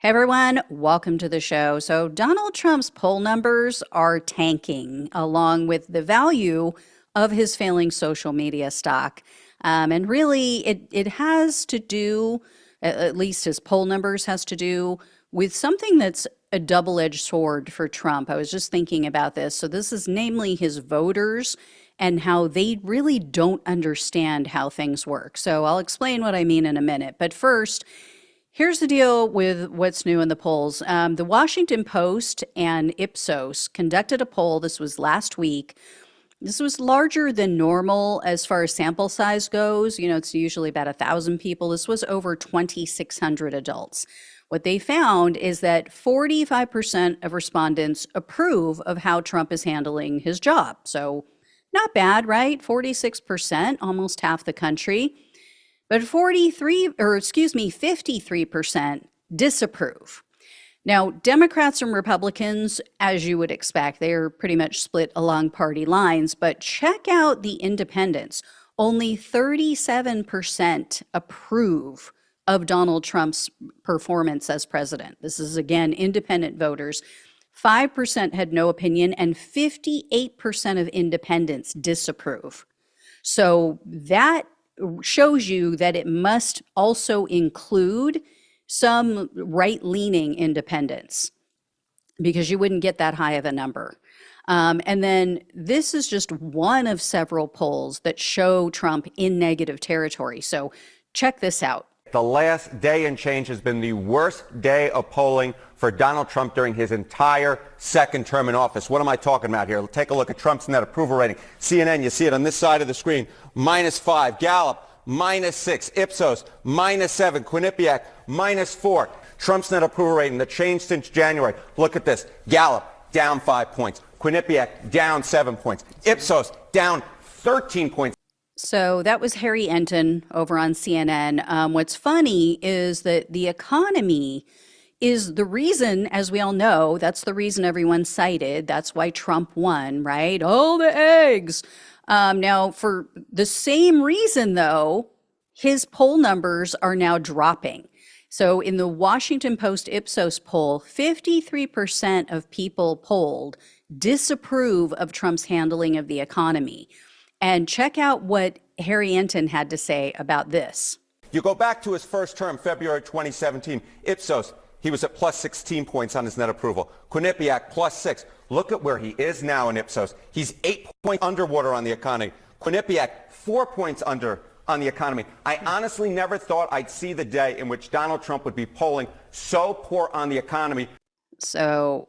Hey everyone, welcome to the show. So, Donald Trump's poll numbers are tanking, along with the value of his failing social media stock. And really, it has to do, at least his poll numbers, has to do with something that's a double-edged sword for Trump. I was just thinking about this. So, this is namely his voters and how they really don't understand how things work. So, I'll explain what I mean in a minute. But first, here's the deal with what's new in the polls. The Washington Post and Ipsos conducted a poll. This was last week. This was larger than normal as far as sample size goes. You know, it's usually about 1,000 people. This was over 2,600 adults. What they found is that 45% of respondents approve of how Trump is handling his job. So not bad, right? 46%, almost half the country. But 53% disapprove. Now, Democrats and Republicans, as you would expect, they are pretty much split along party lines, but check out the independents. Only 37% approve of Donald Trump's performance as president. This is, again, independent voters. 5% had no opinion, and 58% of independents disapprove. So that shows you that it must also include some right-leaning independents, because you wouldn't get that high of a number. And then this is just one of several polls that show Trump in negative territory. So check this out. The last day and change has been the worst day of polling for Donald Trump during his entire second term in office. What am I talking about here? Take a look at Trump's net approval rating. CNN, you see it on this side of the screen, -5. Gallup, -6. Ipsos, -7. Quinnipiac, -4. Trump's net approval rating, the change since January. Look at this. Gallup, down 5 points. Quinnipiac, down 7 points. Ipsos, down 13 points. So that was Harry Enton over on CNN. What's funny is that the economy is the reason, as we all know, that's the reason everyone cited. That's why Trump won, right? All the eggs. Now, for the same reason, though, his poll numbers are now dropping. So in the Washington Post Ipsos poll, 53% of people polled disapprove of Trump's handling of the economy. And check out what Harry Enton had to say about this. You go back to his first term, February 2017, Ipsos, he was at +16 points on his net approval. Quinnipiac, +6. Look at where he is now in Ipsos. He's 8 points underwater on the economy. Quinnipiac, 4 points under on the economy. I honestly never thought I'd see the day in which Donald Trump would be polling so poor on the economy. So,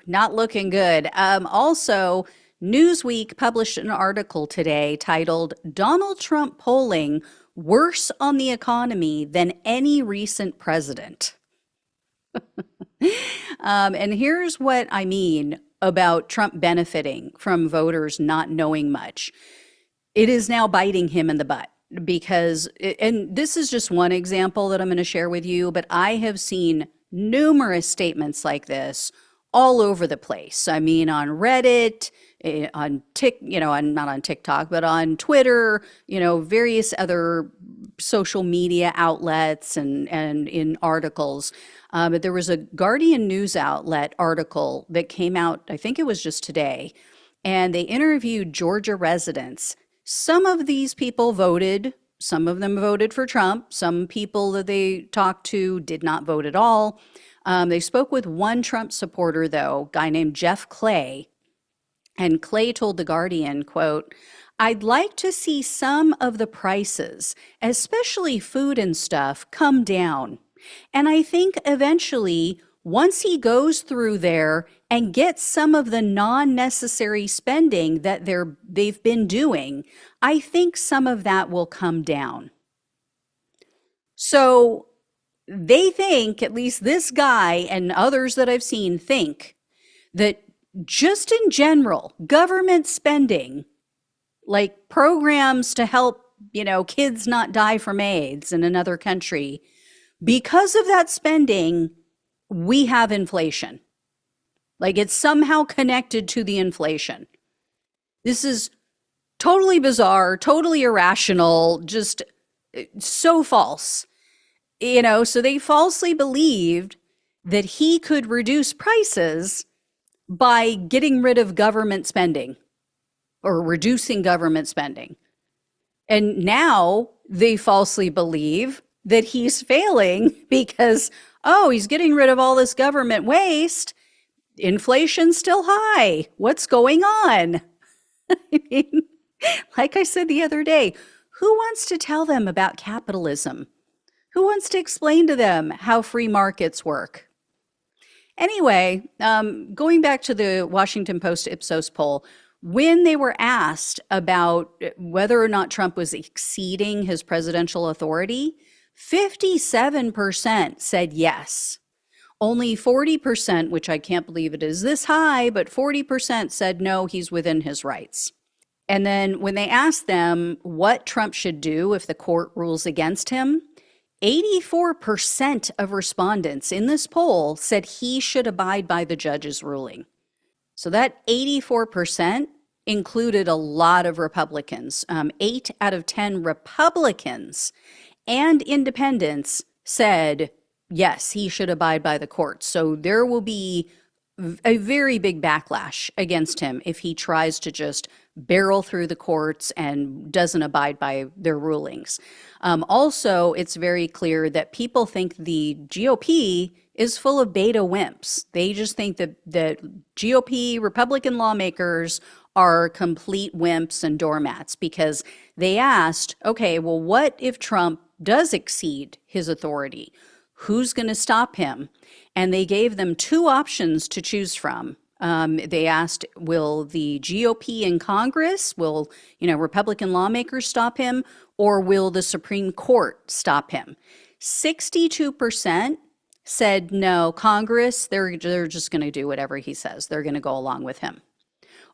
not looking good. Also, Newsweek published an article today titled "Donald Trump Polling Worse on the Economy Than Any Recent President." And here's what I mean about Trump benefiting from voters not knowing much. It is now biting him in the butt because, and this is just one example that I'm going to share with you, but I have seen numerous statements like this all over the place. I mean, on Reddit, not on TikTok, but on Twitter, various other social media outlets and in articles. But there was a Guardian news outlet article that came out, I think it was just today, and they interviewed Georgia residents. Some of these people voted, some of them voted for Trump. Some people that they talked to did not vote at all. They spoke with one Trump supporter, though, a guy named Jeff Clay. And Clay told The Guardian, quote, "I'd like to see some of the prices, especially food and stuff, come down. And I think eventually, once he goes through there and gets some of the non-necessary spending that they've been doing, I think some of that will come down." So they think, at least this guy and others that I've seen think, that just in general, government spending, like programs to help, kids not die from AIDS in another country, because of that spending, we have inflation. Like it's somehow connected to the inflation. This is totally bizarre, totally irrational, just so false. So they falsely believed that he could reduce prices by getting rid of government spending or reducing government spending. And now they falsely believe that he's failing because, oh, he's getting rid of all this government waste. Inflation's still high. What's going on? I mean, like I said the other day, who wants to tell them about capitalism? Who wants to explain to them how free markets work? Anyway, going back to the Washington Post Ipsos poll, when they were asked about whether or not Trump was exceeding his presidential authority, 57% said yes. Only 40%, which I can't believe it is this high, but 40% said no, he's within his rights. And then when they asked them what Trump should do if the court rules against him, 84% of respondents in this poll said he should abide by the judge's ruling. So that 84% included a lot of Republicans. 8 out of 10 Republicans and independents said, yes, he should abide by the court. So there will be a very big backlash against him if he tries to just barrel through the courts and doesn't abide by their rulings. Also, it's very clear that people think the GOP is full of beta wimps. They just think that GOP Republican lawmakers are complete wimps and doormats because they asked, okay, well, what if Trump does exceed his authority? Who's going to stop him? And they gave them 2 options to choose from. They asked, will the GOP in Congress, will Republican lawmakers stop him, or will the Supreme Court stop him? 62% said no, Congress, they're just going to do whatever he says. They're going to go along with him.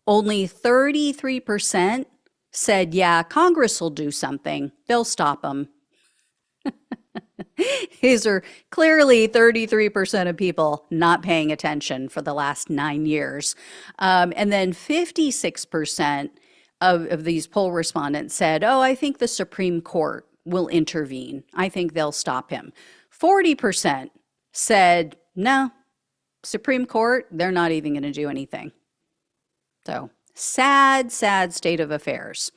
Only 33% said, yeah, Congress will do something. They'll stop him. These are clearly 33% of people not paying attention for the last 9 years. And then 56% of these poll respondents said, oh, I think the Supreme Court will intervene. I think they'll stop him. 40% said, no, Supreme Court, they're not even going to do anything. So sad, sad state of affairs.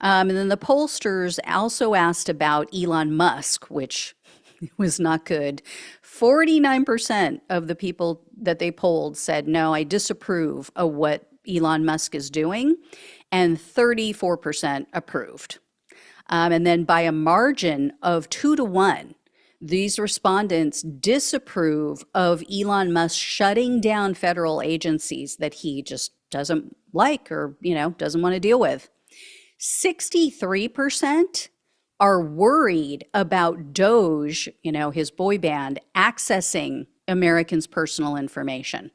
And then the pollsters also asked about Elon Musk, which was not good. 49% of the people that they polled said, no, I disapprove of what Elon Musk is doing, and 34% approved. And then by a margin of 2-1, these respondents disapprove of Elon Musk shutting down federal agencies that he just doesn't like or, doesn't want to deal with. 63% are worried about Doge, his boy band, accessing Americans' personal information.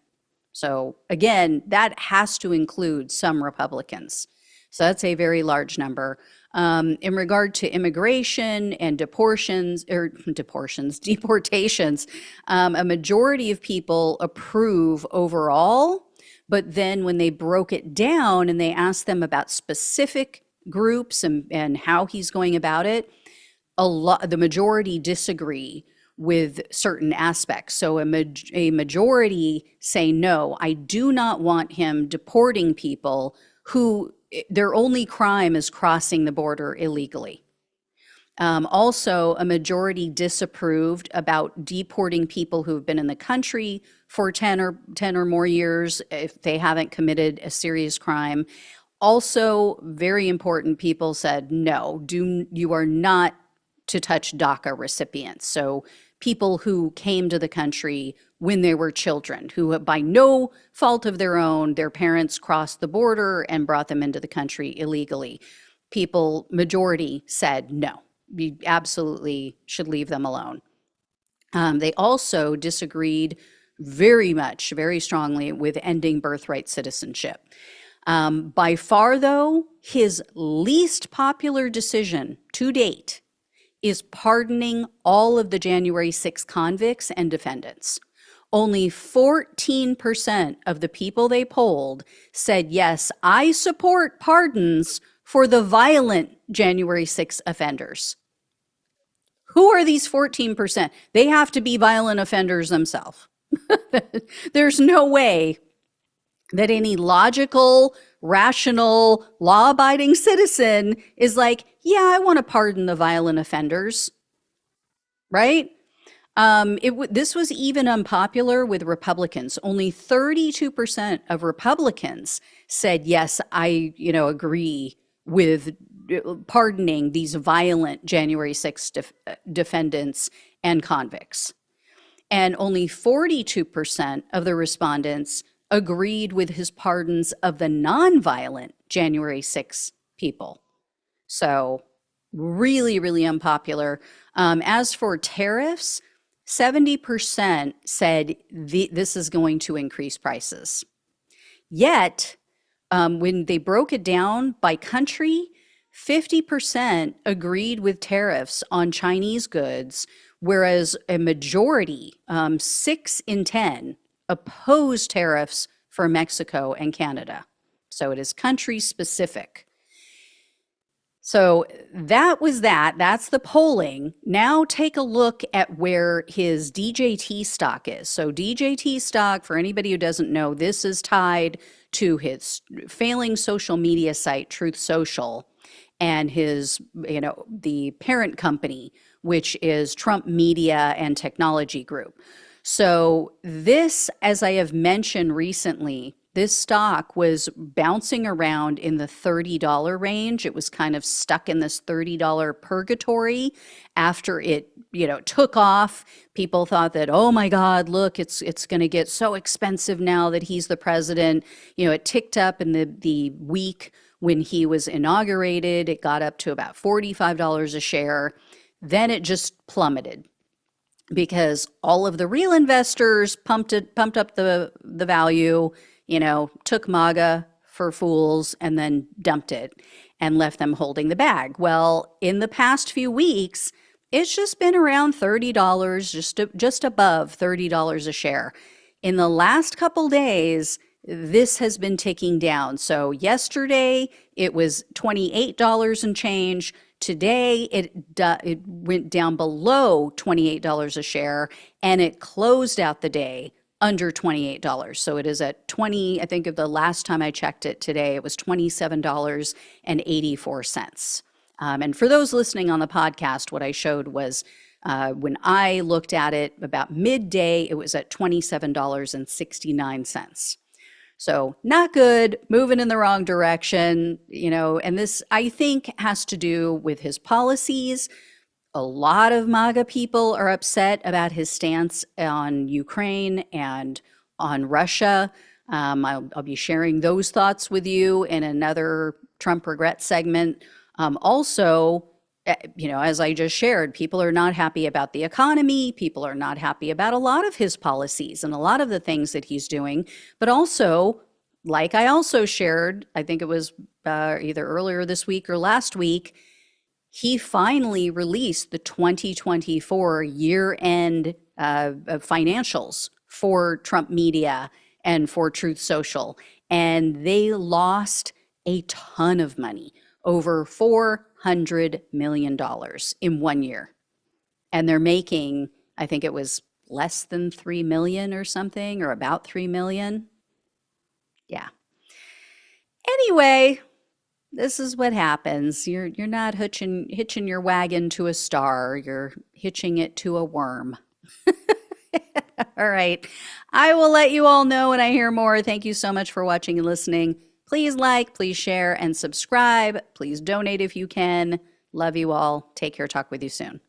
So again, that has to include some Republicans. So that's a very large number. In regard to immigration and deportations, a majority of people approve overall, but then when they broke it down and they asked them about specific groups and how he's going about it, the majority disagree with certain aspects. So a majority say, no, I do not want him deporting people who their only crime is crossing the border illegally. Also, a majority disapproved about deporting people who have been in the country for 10 or more years if they haven't committed a serious crime. Also, very important, people said, no, you are not to touch DACA recipients. So people who came to the country when they were children, who by no fault of their own, their parents crossed the border and brought them into the country illegally. Majority said, no, you absolutely should leave them alone. They also disagreed very strongly with ending birthright citizenship. By far, though, his least popular decision to date is pardoning all of the January 6 convicts and defendants. Only 14% of the people they polled said, yes, I support pardons for the violent January 6 offenders. Who are these 14%? They have to be violent offenders themselves. There's no way that any logical, rational, law-abiding citizen is like, yeah, I want to pardon the violent offenders, right? This was even unpopular with Republicans. Only 32% of Republicans said, yes, I, agree with pardoning these violent January 6th defendants and convicts. And only 42% of the respondents agreed with his pardons of the nonviolent January 6th people. So really, really unpopular. As for tariffs, 70% said this is going to increase prices. Yet, when they broke it down by country, 50% agreed with tariffs on Chinese goods, whereas a majority, 6 in 10, opposed tariffs for Mexico and Canada. So it is country specific. So that was that. That's the polling. Now take a look at where his DJT stock is. So DJT stock, for anybody who doesn't know, this is tied to his failing social media site, Truth Social, and his, the parent company, which is Trump Media and Technology Group. So this, as I have mentioned recently, this stock was bouncing around in the $30 range. It was kind of stuck in this $30 purgatory after it, took off. People thought that, oh my God, look, it's going to get so expensive now that he's the president. It ticked up in the week when he was inaugurated. It got up to about $45 a share. Then it just plummeted because all of the real investors pumped up the value, took MAGA for fools and then dumped it and left them holding the bag. Well, in the past few weeks, it's just been around $30, just above $30 a share. In the last couple days, this has been ticking down. So yesterday, it was $28 and change. Today, it went down below $28 a share, and it closed out the day under $28. So it is at I think of the last time I checked it today, it was $27.84. And for those listening on the podcast, what I showed was when I looked at it about midday, it was at $27.69. So not good, moving in the wrong direction, and this, I think, has to do with his policies. A lot of MAGA people are upset about his stance on Ukraine and on Russia. I'll be sharing those thoughts with you in another Trump regret segment. Also, as I just shared, people are not happy about the economy. People are not happy about a lot of his policies and a lot of the things that he's doing. But also, like I also shared, I think it was either earlier this week or last week, he finally released the 2024 year-end financials for Trump Media and for Truth Social. And they lost a ton of money, over $400 million in 1 year. And they're making, I think it was less than 3 million or something, or about 3 million. Yeah. Anyway, this is what happens. You're not hitching your wagon to a star. You're hitching it to a worm. All right. I will let you all know when I hear more. Thank you so much for watching and listening. Please like, please share, and subscribe. Please donate if you can. Love you all. Take care. Talk with you soon.